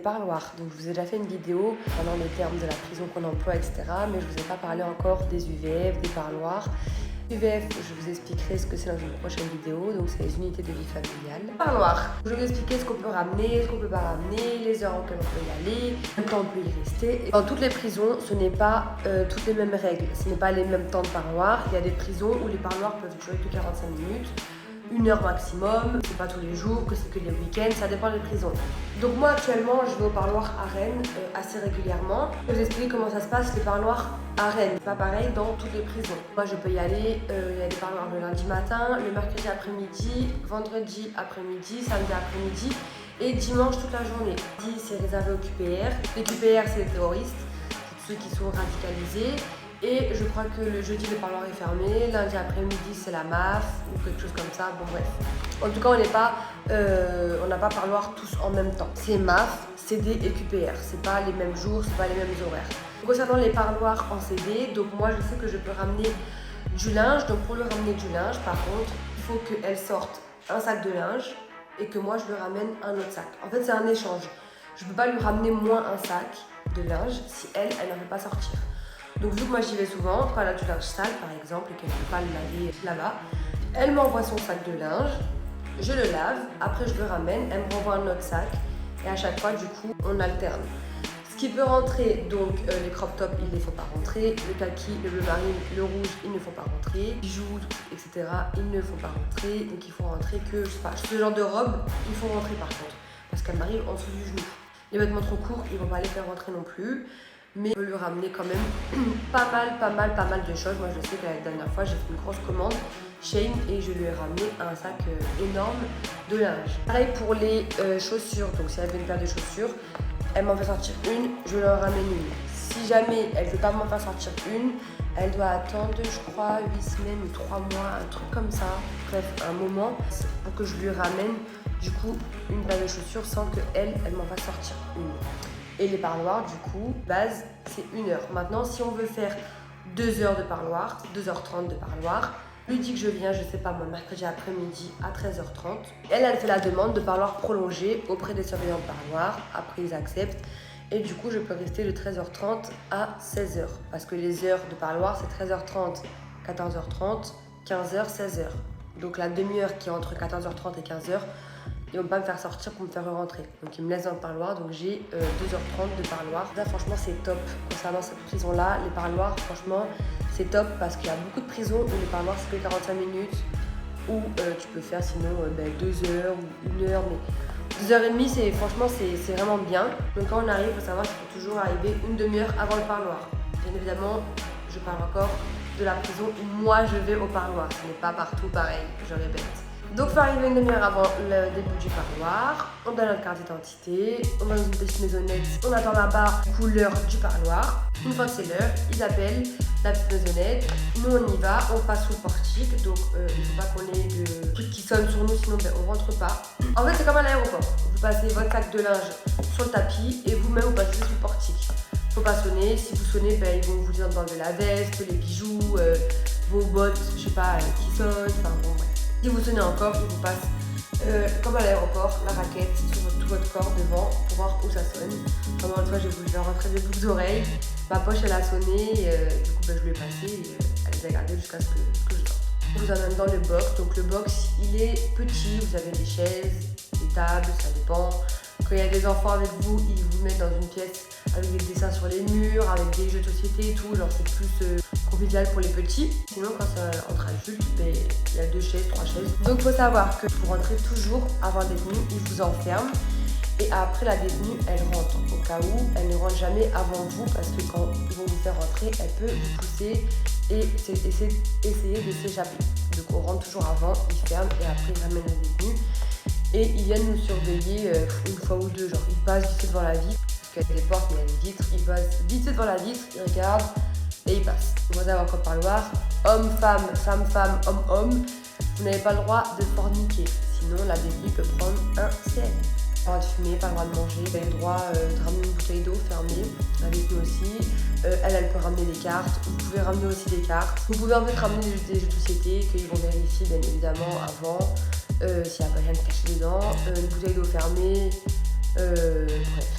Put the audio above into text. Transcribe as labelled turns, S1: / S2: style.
S1: parloirs. Donc je vous ai déjà fait une vidéo pendant les termes de la prison qu'on emploie, etc. Mais je vous ai pas parlé encore des UVF, des parloirs. UVF, je vous expliquerai ce que c'est dans une prochaine vidéo, donc c'est les unités de vie familiale. Parloir, je vais vous expliquer ce qu'on peut ramener, ce qu'on peut pas ramener, les heures auxquelles on peut y aller, le temps on peut y rester. Dans toutes les prisons, ce n'est pas toutes les mêmes règles, ce n'est pas les mêmes temps de parloir. Il y a des prisons où les parloirs peuvent durer que 45 minutes. 1 heure maximum, c'est pas tous les jours, que c'est que les week-ends, ça dépend des prisons. Donc moi actuellement je vais au parloir à Rennes assez régulièrement. Je vais vous expliquer comment ça se passe les parloirs à Rennes. C'est pas pareil dans toutes les prisons. Moi je peux y aller, il y a des parloirs le lundi matin, le mercredi après-midi, vendredi après-midi, samedi après-midi et dimanche toute la journée. Lundi c'est réservé aux QPR. Les QPR c'est les terroristes, c'est ceux qui sont radicalisés. Et je crois que le jeudi le parloir est fermé, lundi après-midi c'est la MAF ou quelque chose comme ça, bon bref. En tout cas on n'a pas parloir tous en même temps. C'est MAF, CD et QPR, c'est pas les mêmes jours, c'est pas les mêmes horaires. Concernant les parloirs en CD, donc moi je sais que je peux ramener du linge, donc pour lui ramener du linge par contre, il faut qu'elle sorte un sac de linge et que moi je lui ramène un autre sac. En fait c'est un échange, je peux pas lui ramener moins un sac de linge si elle n'en veut pas sortir. Donc vu que moi j'y vais souvent, quand elle a du linge sale par exemple et qu'elle ne peut pas le laver là-bas, elle m'envoie son sac de linge, je le lave, après je le ramène, elle me renvoie un autre sac et à chaque fois du coup on alterne. Ce qui peut rentrer, donc les crop tops il ne les faut pas rentrer, le kaki, le bleu marine, le rouge il ne faut pas rentrer, bijoux, etc. il ne faut pas rentrer, donc il faut rentrer que, je sais pas, ce genre de robe il faut rentrer par contre, parce qu'elle m'arrive en dessous du genou. Les vêtements trop courts ils ne vont pas les faire rentrer non plus. Mais je peux lui ramener quand même pas mal de choses. Moi je sais que la dernière fois j'ai fait une grosse commande Shein et je lui ai ramené un sac énorme de linge. Pareil pour les chaussures, donc si elle avait une paire de chaussures, elle m'en fait sortir une, je lui en ramène une. Si jamais elle ne veut pas m'en faire sortir une, elle doit attendre je crois 8 semaines ou 3 mois, un truc comme ça, bref un moment pour que je lui ramène du coup une paire de chaussures sans qu'elle m'en fasse sortir une. Et les parloirs, du coup, base, c'est 1 heure. Maintenant, si on veut faire 2 heures de parloir, 2h30 de parloir, lui dit que je viens, je sais pas moi, mercredi après-midi à 13h30. Elle fait la demande de parloir prolongé auprès des surveillants de parloir. Après, ils acceptent. Et du coup, je peux rester de 13h30 à 16h. Parce que les heures de parloir, c'est 13h30, 14h30, 15h, 16h. Donc la demi-heure qui est entre 14h30 et 15h, ils vont pas me faire sortir pour me faire rentrer. Donc ils me laissent dans le parloir, donc j'ai 2h30 de parloir. Là franchement c'est top. Concernant cette prison là, les parloirs franchement c'est top parce qu'il y a beaucoup de prisons où les parloirs c'est que 45 minutes ou tu peux faire sinon 2 heures ou 1 heure, mais 2h30 c'est franchement c'est vraiment bien. Donc quand on arrive, il faut savoir qu'il faut toujours arriver une demi-heure avant le parloir. Bien évidemment, je parle encore de la prison où moi je vais au parloir. Ce n'est pas partout pareil, je répète. Donc, il faut arriver une demi-heure avant le début du parloir. On donne notre carte d'identité, on va dans une petite maisonnette, on attend là-bas l'heure du parloir. Une fois que c'est l'heure, ils appellent la petite maisonnette. Nous, on y va, on passe sous le portique. Donc, il ne faut pas qu'on ait de trucs qui sonnent sur nous, sinon on rentre pas. En fait, c'est comme à l'aéroport. Vous passez votre sac de linge sur le tapis et vous-même, vous passez sous le portique. Faut pas sonner. Si vous sonnez, ils vont vous dire d'enlever la veste, les bijoux, vos bottes, je sais pas, qui sonnent. Enfin, bon, bref. Si vous sonnez encore, il vous passe, comme à l'aéroport, la raquette sur tout votre corps devant pour voir où ça sonne. Pendant une fois, j'ai voulu faire rentrer des boucles d'oreilles. Ma poche, elle a sonné, du coup, je lui ai passé et elle les a gardées jusqu'à ce que je sorte. Je vous emmène dans le box. Donc, le box, il est petit. Vous avez des chaises, des tables, ça dépend. Quand il y a des enfants avec vous, ils vous mettent dans une pièce avec des dessins sur les murs, avec des jeux de société et tout. Genre, c'est plus convivial pour les petits. Sinon, quand c'est entre adultes, il y a 2 chaises, 3 chaises. Donc, il faut savoir que pour rentrer toujours avant la détenue, ils vous enferment. Et après la détenue, elle rentre. Au cas où, elle ne rentre jamais avant vous parce que quand ils vont vous faire rentrer, elle peut vous pousser et essayer de s'échapper. Donc, on rentre toujours avant, ils ferment et après, ils ramènent la détenue. Et ils viennent nous surveiller une fois ou deux. Genre, ils passent vite devant la vitre. Parce qu'il y a des portes, mais il y a une vitre. Ils passent vite devant la vitre, ils regardent et ils passent. Vous avez encore parloir. Homme, femme, femme, femme, homme, homme. Vous n'avez pas le droit de forniquer. Sinon, la détenue peut prendre un CL. Pas le droit de fumer, pas le droit de manger. Vous avez le droit de ramener une bouteille d'eau fermée. Avec nous aussi. Elle peut ramener des cartes. Vous pouvez ramener aussi des cartes. Vous pouvez en fait ramener des jeux de société qu'ils vont vérifier bien évidemment avant. S'il n'y a pas rien de caché dedans. Une bouteille d'eau fermée. Bref.